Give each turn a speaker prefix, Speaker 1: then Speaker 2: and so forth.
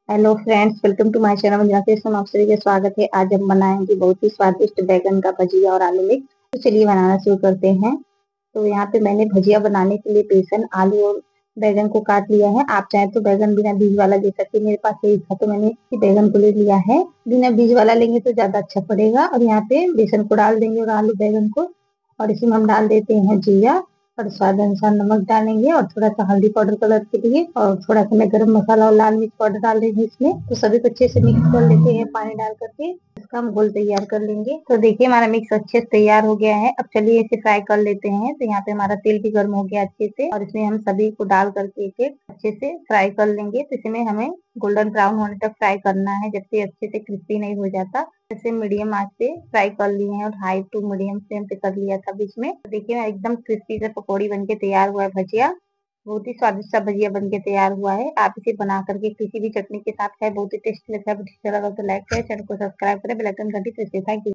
Speaker 1: Hello friends, welcome to my channel. Manjula Krishna mastery का स्वागत है। आज हम बनाएंगे बहुत ही स्वादिष्ट बैगन का भजिया और आलू मिक्स। तो चलिए बनाना शुरू करते हैं। तो यहाँ पे मैंने भजिया बनाने के लिए बेसन, आलू और बैगन को काट लिया है। आप चाहे तो बैगन बिना बीज वाला ले सकते हैं। मेरे पास यही था तो मैंने बैगन को ले लिया है। बिना बीज वाला लेंगे तो ज्यादा अच्छा पड़ेगा। और यहाँ पे बेसन को डाल देंगे और आलू बैगन को, और इसमें हम डाल देते हैं जीरा और स्वाद अनुसार नमक डालेंगे और थोड़ा सा हल्दी पाउडर कलर के लिए, और थोड़ा सा मैं गरम मसाला और लाल मिर्च पाउडर डाल देंगे इसमें। तो सभी को अच्छे से मिक्स कर लेते हैं पानी डाल करके। इसका हम घोल तैयार कर लेंगे। तो देखिए हमारा मिक्स अच्छे से तैयार हो गया है। अब चलिए इसे फ्राई कर लेते हैं। तो यहाँ पे हमारा तेल भी गर्म हो गया अच्छे से, और इसमें हम सभी को डाल करके एक एक अच्छे से फ्राई कर लेंगे। तो इसमें हमें गोल्डन ब्राउन होने तक फ्राई करना है, जब से अच्छे से क्रिस्पी नहीं हो जाता। जैसे मीडियम आंच पे फ्राई कर लिए हैं और हाई टू मीडियम फ्लेम पे कर लिया था बीच में। तो देखिए एकदम क्रिस्पी से पकौड़ी बनके तैयार हुआ है भजिया। बहुत ही स्वादिष्ट सा भजिया बनके तैयार हुआ है। आप इसे बना करके किसी भी चटनी के साथ खाएं, बहुत ही टेस्टी लगता है। अच्छा लगा तो लाइक करें, चैनल को सब्सक्राइब करें, बेल आइकन घंटी प्रेस करें। Thank you.